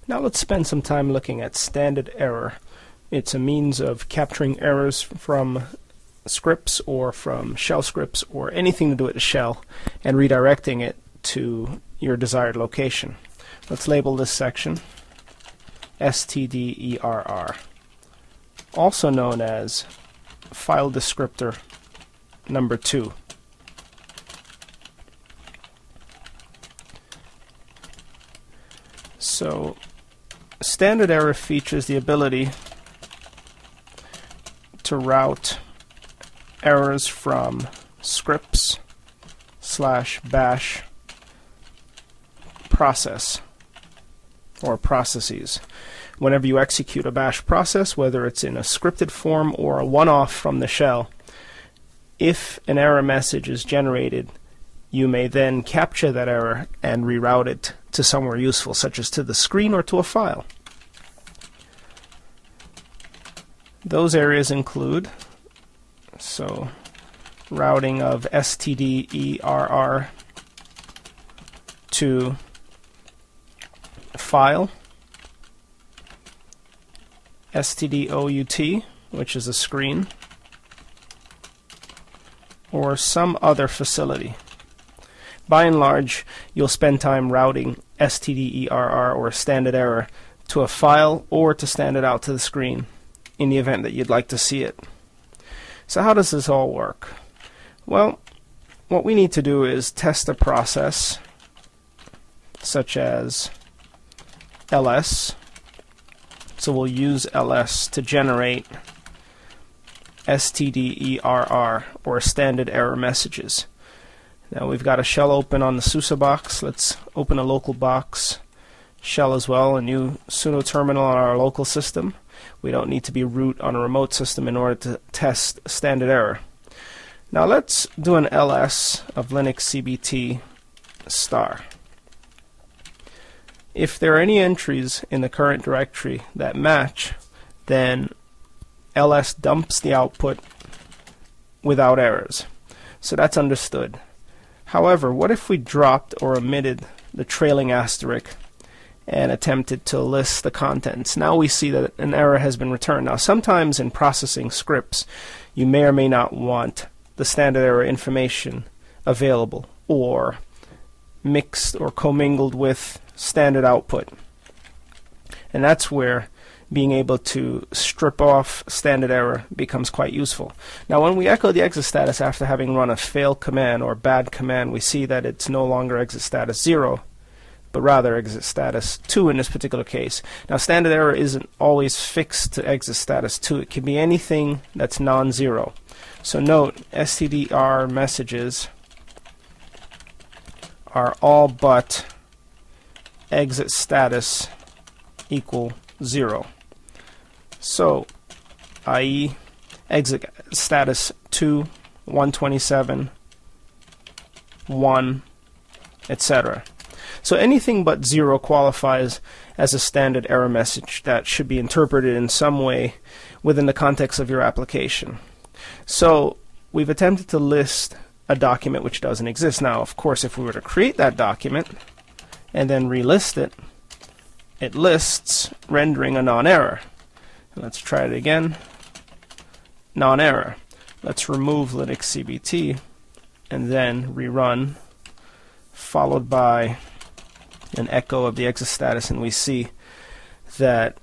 Now let's spend some time looking at standard error. It's a means of capturing errors from scripts or from shell scripts or anything to do with the shell and redirecting it to your desired location. Let's label this section stderr, also known as file descriptor number 2. So standard error features the ability to route errors from scripts /bash process or processes. Whenever you execute a bash process, whether it's in a scripted form or a one-off from the shell, if an error message is generated, you may then capture that error and reroute it to somewhere useful, such as to the screen or to a file. Those areas include routing of stderr to file, stdout, which is a screen, or some other facility. By and large, you'll spend time routing stderr or standard error to a file or to standard out to the screen in the event that you'd like to see it. So how does this all work? Well, what we need to do is test a process such as ls. So we'll use ls to generate stderr or standard error messages. Now we've got a shell open on the SUSE box. Let's open a local box shell as well, a new sudo terminal on our local system. We don't need to be root on a remote system in order to test standard error. Now let's do an ls of LCBT *. If there are any entries in the current directory that match, then ls dumps the output without errors. So that's understood. However, what if we dropped or omitted the trailing asterisk and attempted to list the contents? Now we see that an error has been returned. Now sometimes in processing scripts, you may or may not want the standard error information available or mixed or commingled with standard output. And that's where being able to strip off standard error becomes quite useful. Now when we echo the exit status after having run a fail command or bad command, we see that it's no longer exit status 0, but rather exit status 2 in this particular case. Now standard error isn't always fixed to exit status 2. It can be anything that's non-zero. So note, stderr messages are all but exit status equal 0. So, i.e. exit status 2, 127, 1, etc. So anything but 0 qualifies as a standard error message that should be interpreted in some way within the context of your application. So we've attempted to list a document which doesn't exist. Now, of course, if we were to create that document and then relist it, it lists rendering a non-error. Let's try it again. Non-error. Let's remove LCBT and then rerun, followed by an echo of the exit status, and we see that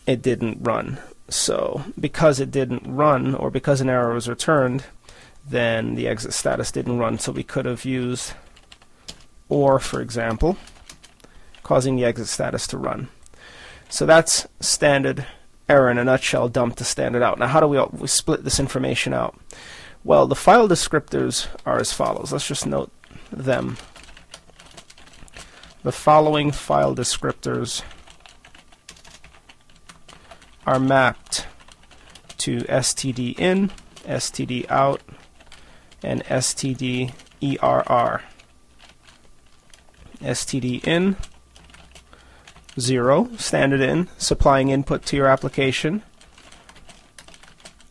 it didn't run. So because it didn't run, or because an error was returned, then the exit status didn't run. So we could have used or, for example, causing the exit status to run. So that's standard error in a nutshell, dumped to standard out. Now how do we split this information out? Well, the file descriptors are as follows. Let's just note them. The following file descriptors are mapped to stdin, stdout, and stderr. stdin, 0, standard in, supplying input to your application.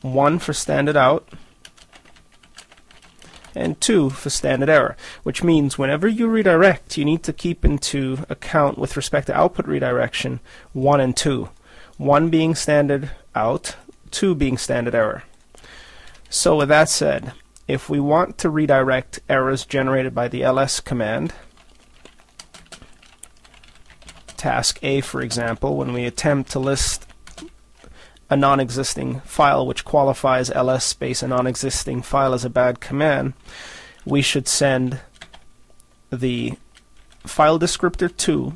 1 for standard out. and 2 for standard error, which means whenever you redirect, you need to keep into account with respect to output redirection 1 and 2. 1 being standard out, 2 being standard error. So with that said, if we want to redirect errors generated by the ls command, task A for example, when we attempt to list a non-existing file which qualifies ls space a non-existing file as a bad command, we should send the file descriptor 2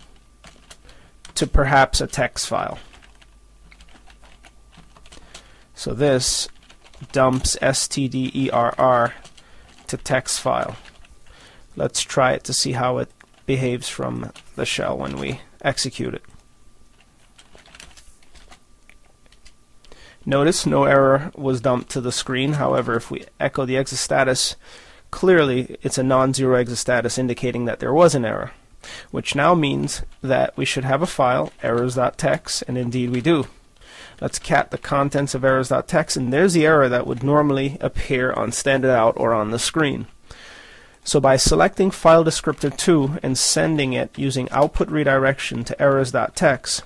to perhaps a text file. So this dumps stderr to text file. Let's try it to see how it behaves from the shell when we execute it. Notice no error was dumped to the screen. However, if we echo the exit status, clearly it's a non-zero exit status indicating that there was an error, which now means that we should have a file, errors.txt, and indeed we do. Let's cat the contents of errors.txt, and there's the error that would normally appear on standard out or on the screen. So by selecting file descriptor 2 and sending it using output redirection to errors.txt,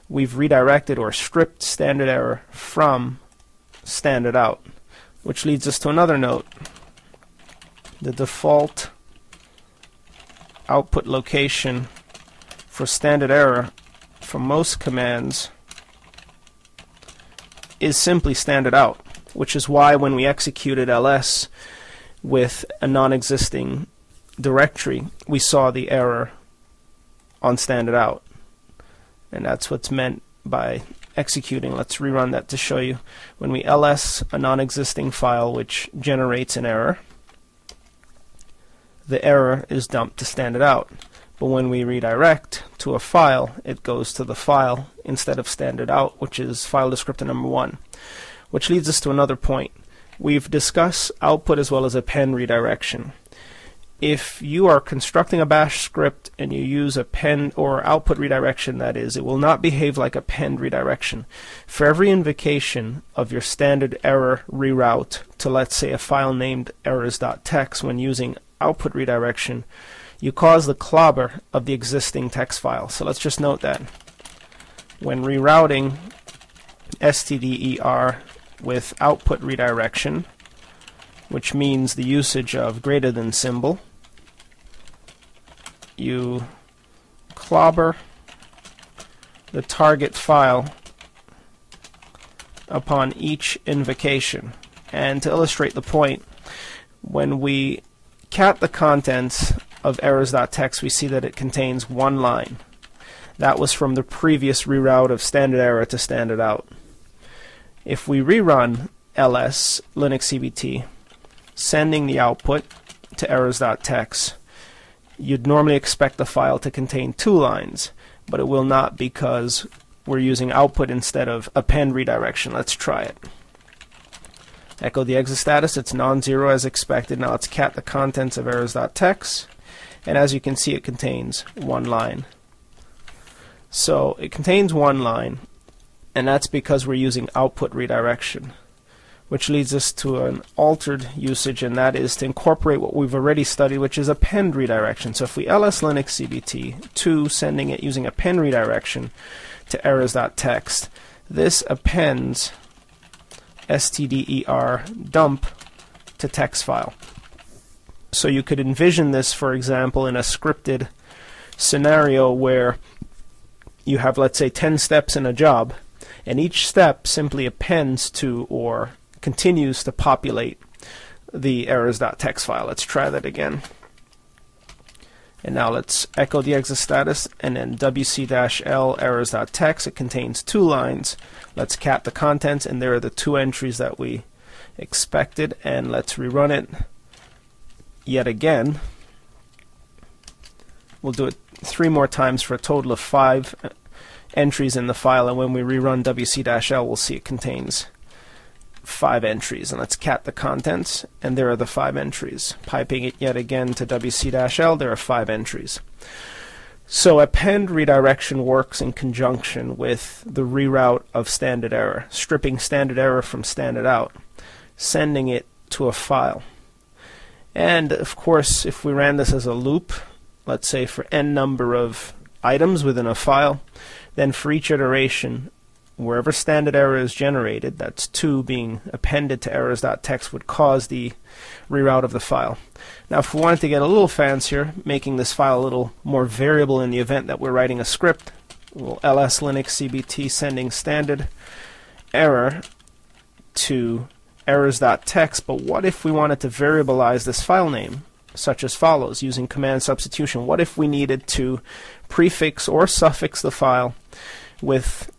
we've redirected or stripped standard error from standard out, which leads us to another note. The default output location for standard error for most commands is simply standard out, which is why when we executed ls with a non-existing directory, we saw the error on standard out. And that's what's meant by executing. Let's rerun that to show you. When we ls a non-existing file which generates an error, the error is dumped to standard out. But when we redirect to a file, it goes to the file instead of standard out, which is file descriptor number 1. Which leads us to another point. We've discussed output as well as append redirection. If you are constructing a bash script and you use append or output redirection, that is, it will not behave like append redirection. For every invocation of your standard error reroute to, let's say, a file named errors.txt when using output redirection, you cause the clobber of the existing text file. So let's just note that. When rerouting stder with output redirection, which means the usage of greater than symbol, you clobber the target file upon each invocation. And to illustrate the point, when we cat the contents of errors.txt, we see that it contains one line. That was from the previous reroute of standard error to standard out. If we rerun ls LCBT, sending the output to errors.txt, you'd normally expect the file to contain 2 lines, but it will not because we're using output instead of append redirection. Let's try it. Echo the exit status, it's non-zero as expected. Now let's cat the contents of errors.txt, and as you can see, it contains 1 line. So it contains 1 line, and that's because we're using output redirection, which leads us to an altered usage, and that is to incorporate what we've already studied, which is append redirection. So if we ls LCBT to sending it using append redirection to errors.txt, this appends stder dump to text file. So you could envision this, for example, in a scripted scenario where you have, let's say, 10 steps in a job, and each step simply appends to or continues to populate the errors.txt file. Let's try that again. And now let's echo the exit status, and then wc-l errors.txt. It contains 2 lines. Let's cat the contents, and there are the 2 entries that we expected. And let's rerun it yet again. We'll do it 3 more times for a total of 5 entries in the file, and when we rerun wc-l, we'll see it contains 5 entries. And let's cat the contents, and there are the 5 entries. Piping it yet again to wc-l, there are 5 entries. So append redirection works in conjunction with the reroute of standard error, stripping standard error from standard out, sending it to a file. And of course, if we ran this as a loop, let's say for n number of items within a file, then for each iteration, wherever standard error is generated, that's 2 being appended to errors.txt, would cause the reroute of the file. Now if we wanted to get a little fancier, making this file a little more variable in the event that we're writing a script, we'll ls linux cbt sending standard error to errors.txt. But what if we wanted to variabilize this file name, such as follows, using command substitution? What if we needed to prefix or suffix the file with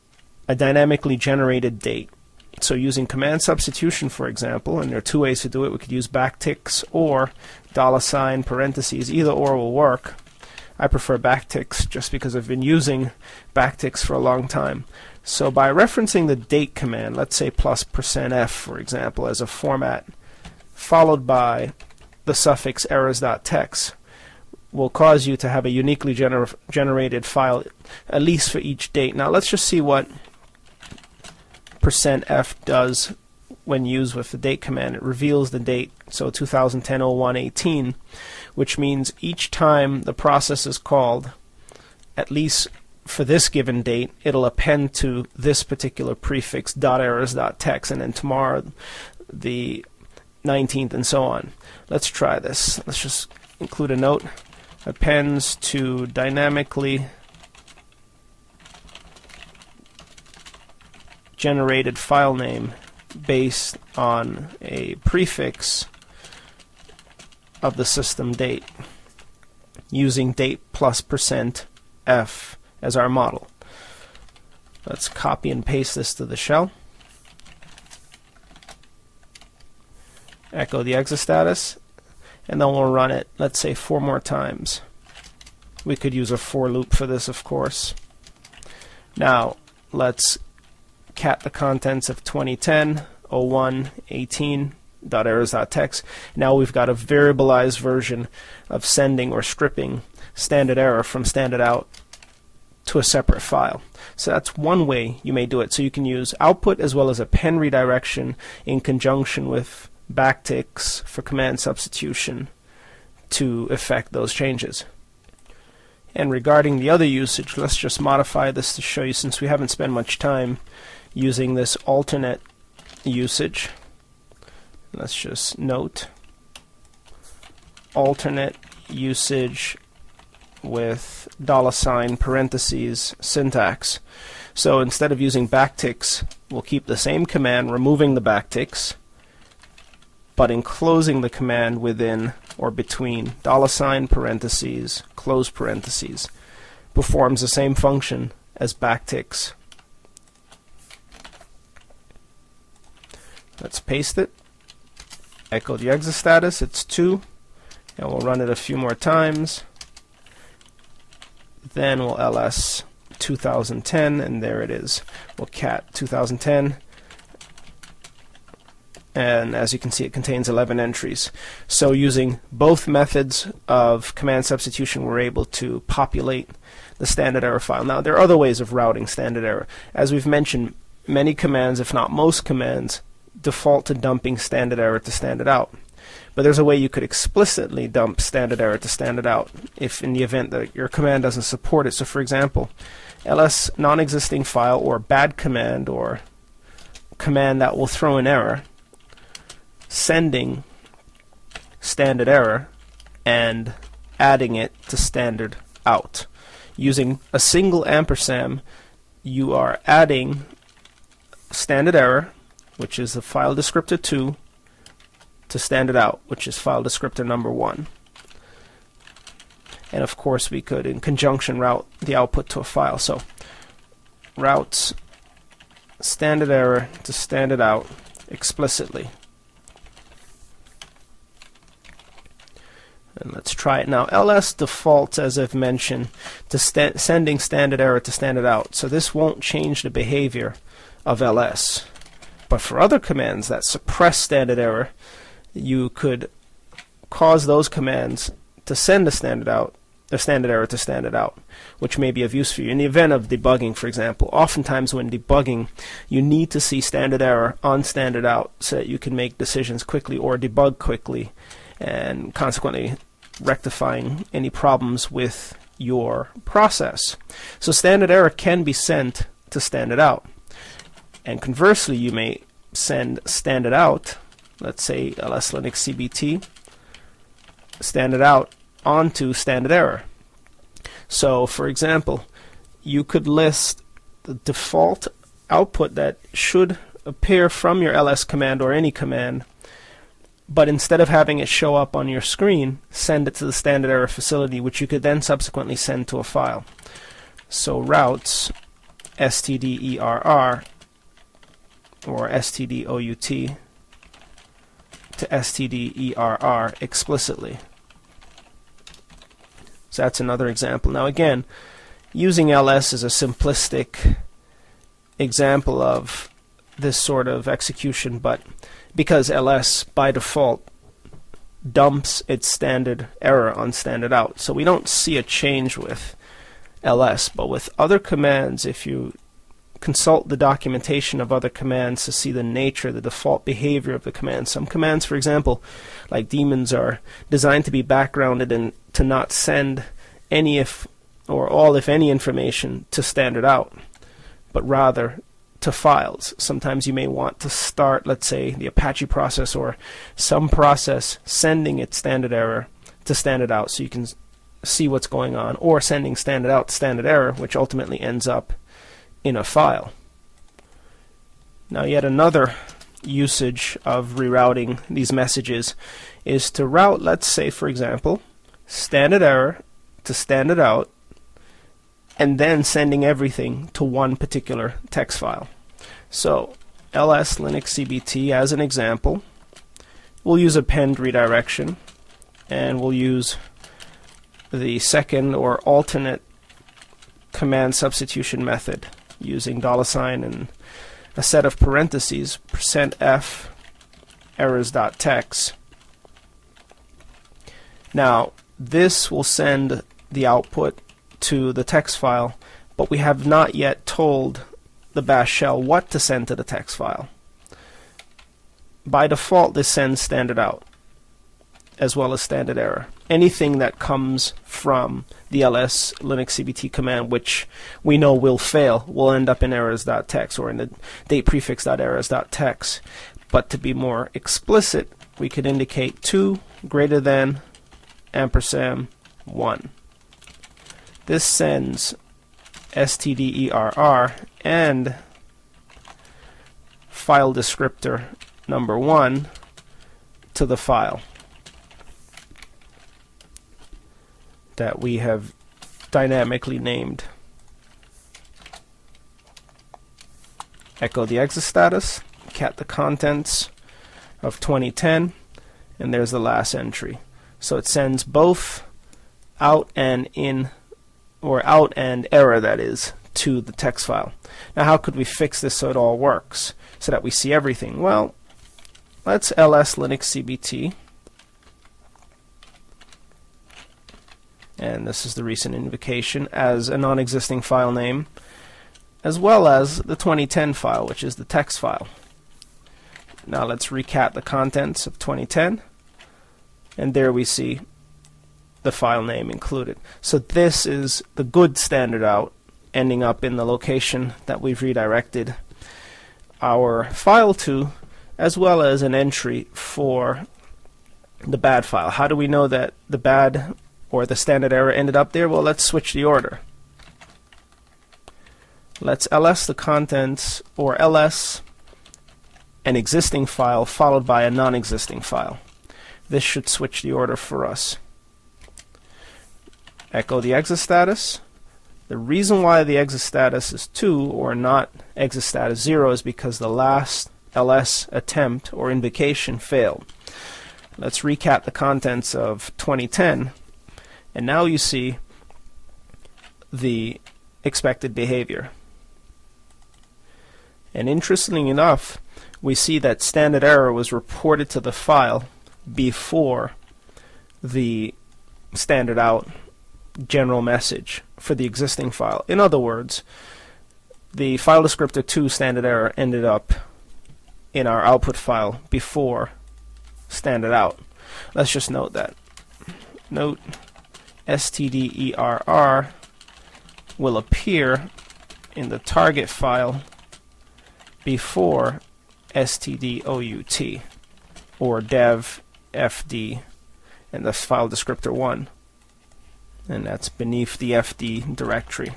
a dynamically generated date? So using command substitution, for example, and there are 2 ways to do it. We could use backticks or $ parentheses. Either or will work. I prefer backticks just because I've been using backticks for a long time. So by referencing the date command, let's say +%f, for example, as a format, followed by the suffix errors.txt, will cause you to have a uniquely generated file, at least for each date. Now let's just see what %f does when used with the date command. It reveals the date, so 2010-01-18, which means each time the process is called, at least for this given date, it'll append to this particular prefix .errors.txt, and then tomorrow the 19th, and so on. Let's try this. Let's just include a note. Appends to dynamically generated file name based on a prefix of the system date, using date plus %f as our model. Let's copy and paste this to the shell. Echo the exit status, and then we'll run it, let's say 4 more times. We could use a for loop for this, of course. Now let's cat the contents of 2010-01-18.errors.txt. Now we've got a variabilized version of sending or stripping standard error from standard out to a separate file. So that's one way you may do it. So you can use output as well as append redirection in conjunction with backticks for command substitution to effect those changes. And regarding the other usage, let's just modify this to show you, since we haven't spent much time using this alternate usage. Let's just note alternate usage with $ parentheses syntax. So instead of using backticks, we'll keep the same command, removing the backticks, but enclosing the command within or between $ parentheses, close parentheses. Performs the same function as backticks. Let's paste it. Echo the exit status, it's 2, and we'll run it a few more times. Then we'll ls 2010, and there it is. We'll cat 2010, and as you can see, it contains 11 entries. So using both methods of command substitution, we're able to populate the standard error file. Now there are other ways of routing standard error. As we've mentioned, many commands, if not most commands, default to dumping standard error to standard out. But there's a way you could explicitly dump standard error to standard out if in the event that your command doesn't support it. So for example, ls non-existing file, or bad command, or command that will throw an error, sending standard error and adding it to standard out. Using a single ampersand, you are adding standard error, which is the file descriptor 2, to standard out, which is file descriptor number 1. And of course we could in conjunction route the output to a file. So routes standard error to standard out explicitly. And let's try it now. ls defaults, as I've mentioned, to sending standard error to standard out. So this won't change the behavior of ls. But for other commands that suppress standard error, you could cause those commands to send the standard error to standard out, which may be of use for you. In the event of debugging, for example, oftentimes when debugging, you need to see standard error on standard out so that you can make decisions quickly or debug quickly. and consequently rectifying any problems with your process. So standard error can be sent to standard out. And conversely, you may send standard out, let's say ls Linux CBT, standard out onto standard error. So for example, you could list the default output that should appear from your ls command or any command, but instead of having it show up on your screen, send it to the standard error facility, which you could then subsequently send to a file. So routes stderr or stdout to stderr explicitly. So that's another example. Now again, using ls is a simplistic example of this sort of execution, but because ls by default dumps its standard error on standard out, so we don't see a change with ls. But with other commands, if you consult the documentation of other commands to see the nature, the default behavior of the command. Some commands, for example, like daemons, are designed to be backgrounded and to not send any if or all if any information to standard out, but rather to files. Sometimes you may want to start, let's say, the Apache process or some process sending its standard error to standard out so you can see what's going on, or sending standard out to standard error, which ultimately ends up in a file. Now yet another usage of rerouting these messages is to route, let's say for example, standard error to standard out, and then sending everything to one particular text file. So ls Linux CBT as an example, we'll use append redirection, and we'll use the second or alternate command substitution method using $ and a set of parentheses, %f errors.text. Now this will send the output to the text file, but we have not yet told the bash shell what to send to the text file. By default, this sends standard out as well as standard error. Anything that comes from the ls Linux CBT command, which we know will fail, will end up in errors.text or in the date prefix.errors.text. But to be more explicit, we could indicate 2 greater than &1. This sends stderr and file descriptor number 1 to the file that we have dynamically named. Echo the exit status, cat the contents of 2010, and there's the last entry. So it sends both out and in, or out and error, that is, to the text file. Now how could we fix this so it all works, so that we see everything? Well, let's ls Linux CBT, and this is the recent invocation, as a non-existing file name, as well as the 2010 file, which is the text file. Now let's recat the contents of 2010, and there we see the file name included. So this is the good standard out, ending up in the location that we've redirected our file to, as well as an entry for the bad file. How do we know that the bad or the standard error ended up there? Well, let's switch the order. Let's ls the contents, or ls an existing file followed by a non-existing file. This should switch the order for us. Echo the exit status. The reason why the exit status is 2 or not exit status 0 is because the last ls attempt or invocation failed. Let's recap the contents of 2010, and now you see the expected behavior. And interestingly enough, we see that standard error was reported to the file before the standard out general message for the existing file. In other words, the file descriptor 2 standard error ended up in our output file before standard out. Let's just note that. Note stderr will appear in the target file before stdout, or dev fd, and the file descriptor 1. And that's beneath the fd directory.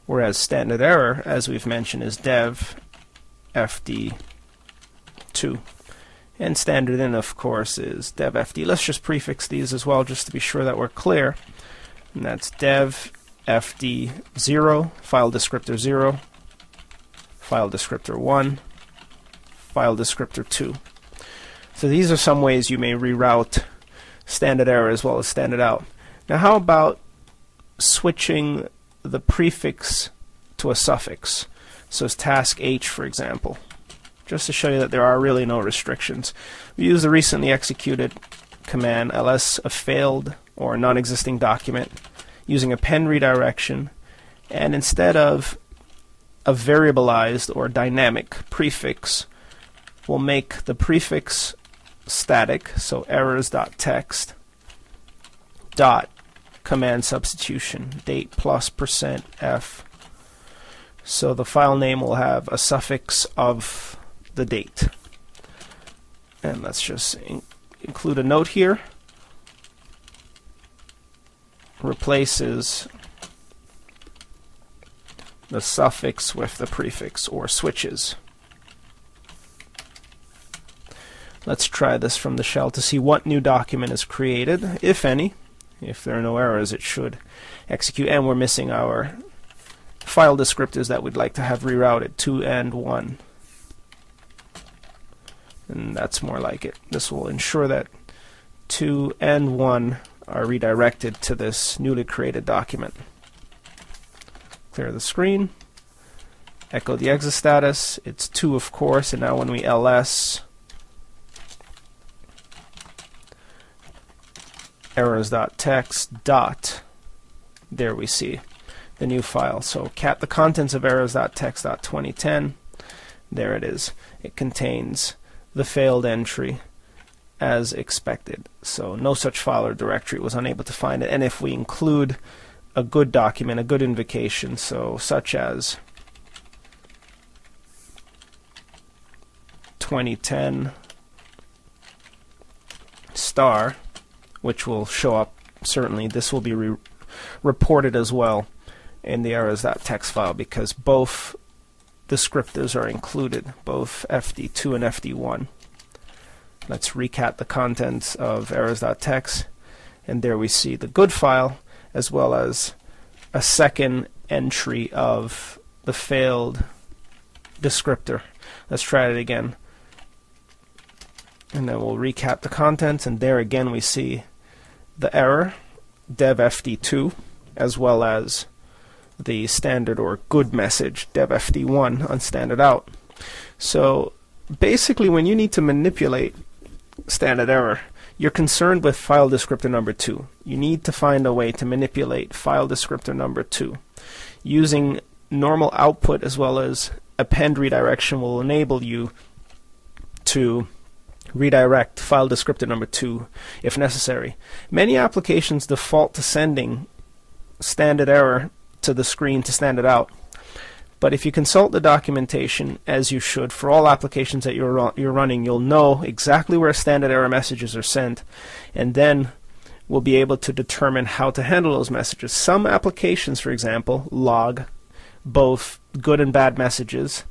Whereas standard error, as we've mentioned, is dev fd2. And standard in, of course, is dev fd. Let's just prefix these as well, just to be sure that we're clear. And that's dev fd0, file descriptor 0, file descriptor 1, file descriptor 2. So these are some ways you may reroute standard error as well as standard out. Now how about switching the prefix to a suffix? So it's task H, for example, just to show you that there are really no restrictions. We use the recently executed command ls a failed or non-existing document using append redirection, and instead of a variableized or dynamic prefix, we'll make the prefix static, so errors.text dot command substitution date plus %f. So the file name will have a suffix of the date. And let's just include a note here. Replaces the suffix with the prefix, or switches. Let's try this from the shell to see what new document is created, if any. If there are no errors, it should execute, and we're missing our file descriptors that we'd like to have rerouted, 2 and 1. And that's more like it. This will ensure that 2 and 1 are redirected to this newly created document. Clear the screen, echo the exit status. It's 2, of course, and now when we ls errors.text dot, there we see the new file. So cat the contents of errors.text.2010. There it is. It contains the failed entry as expected. So no such file or directory was unable to find it. And if we include a good document, a good invocation, so such as 2010 star, which will show up, certainly this will be reported as well in the errors.text file, because both descriptors are included, both fd2 and fd1. Let's recat the contents of errors.text, and there we see the good file as well as a second entry of the failed descriptor. Let's try it again, and then we'll recap the contents, and there again we see the error dev fd2 as well as the standard or good message dev fd1 on standard out. So basically, when you need to manipulate standard error, you're concerned with file descriptor number 2. You need to find a way to manipulate file descriptor number 2. Using normal output as well as append redirection will enable you to redirect file descriptor number 2 if necessary. Many applications default to sending standard error to the screen to standard out, but if you consult the documentation, as you should, for all applications that you're running, you'll know exactly where standard error messages are sent, and then we'll be able to determine how to handle those messages. Some applications, for example, log both good and bad messages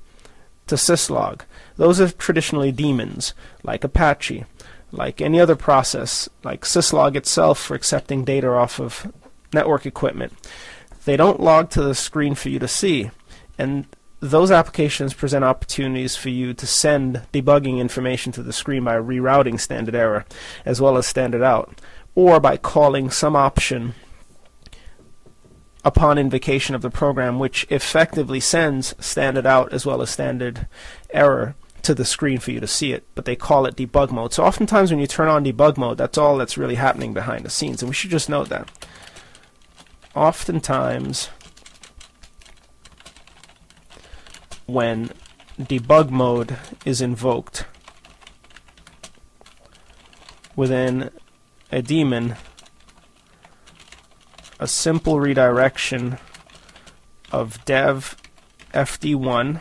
to syslog. Those are traditionally daemons, like Apache, like any other process, like syslog itself for accepting data off of network equipment. They don't log to the screen for you to see, and those applications present opportunities for you to send debugging information to the screen by rerouting standard error as well as standard out, or by calling some option upon invocation of the program which effectively sends standard out as well as standard error to the screen for you to see it, but they call it debug mode. So oftentimes when you turn on debug mode, that's all that's really happening behind the scenes, and we should just note that. Oftentimes when debug mode is invoked, within a daemon a simple redirection of dev fd1,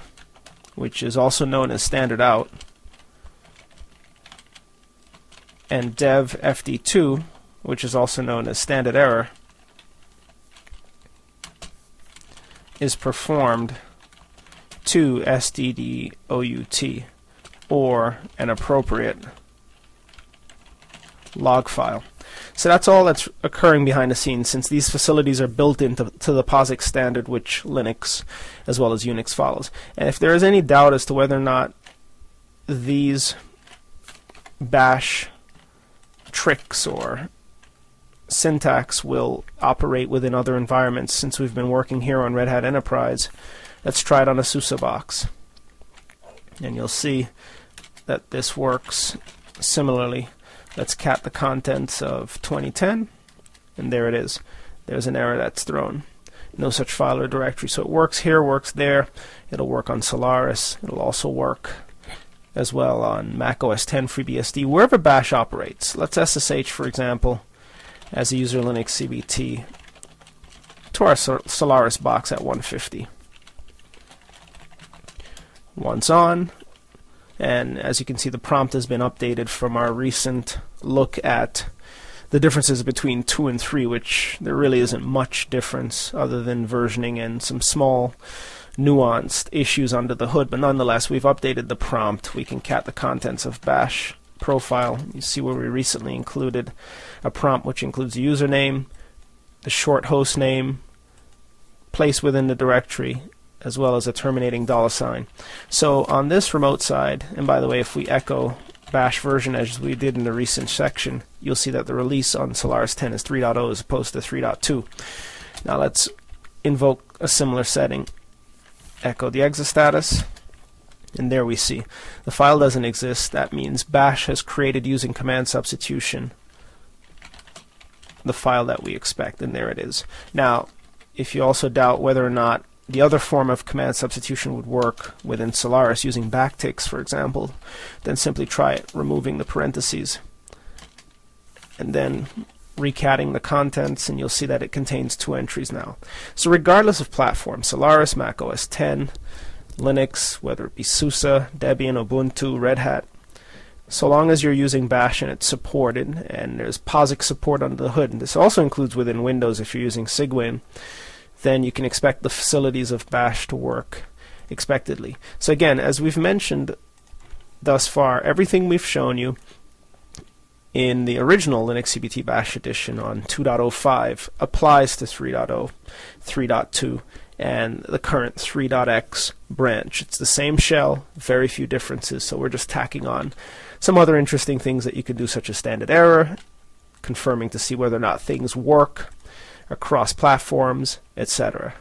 which is also known as standard out, and dev fd2, which is also known as standard error, is performed to stdout, or an appropriate log file. So that's all that's occurring behind the scenes, since these facilities are built into the POSIX standard, which Linux as well as Unix follows. And if there is any doubt as to whether or not these bash tricks or syntax will operate within other environments, since we've been working here on Red Hat Enterprise, let's try it on a SUSE box. And you'll see that this works similarly. Let's cat the contents of 2010, and there it is. There's an error that's thrown. No such file or directory. So it works here, works there. It'll work on Solaris. It'll also work as well on Mac OS X, FreeBSD, wherever bash operates. Let's SSH, for example, as a user Linux CBT to our Solaris box at 150. Once on, and as you can see, the prompt has been updated from our recent look at the differences between 2 and 3, which there really isn't much difference other than versioning and some small nuanced issues under the hood. But nonetheless, we've updated the prompt. We can cat the contents of bash profile. You see where we recently included a prompt which includes the username, the short host name, place within the directory, as well as a terminating $. So on this remote side, and by the way, if we echo bash version as we did in the recent section, you'll see that the release on Solaris 10 is 3.0 as opposed to 3.2. Now let's invoke a similar setting. Echo the exit status, and there we see the file doesn't exist. That means bash has created, using command substitution, the file that we expect, and there it is. Now, if you also doubt whether or not the other form of command substitution would work within Solaris using backticks, for example, then simply try it, removing the parentheses and then recatting the contents, and you'll see that it contains 2 entries now. So regardless of platform, Solaris, Mac OS X, Linux, whether it be SUSE, Debian, Ubuntu, Red Hat, so long as you're using bash and it's supported, and there's POSIX support under the hood, and this also includes within Windows if you're using Cygwin, then you can expect the facilities of bash to work expectedly. So again, as we've mentioned thus far, everything we've shown you in the original Linux CBT Bash edition on 2.05 applies to 3.0, 3.2, and the current 3.x branch. It's the same shell, very few differences, so we're just tacking on some other interesting things that you can do, such as standard error, confirming to see whether or not things work across platforms, etc.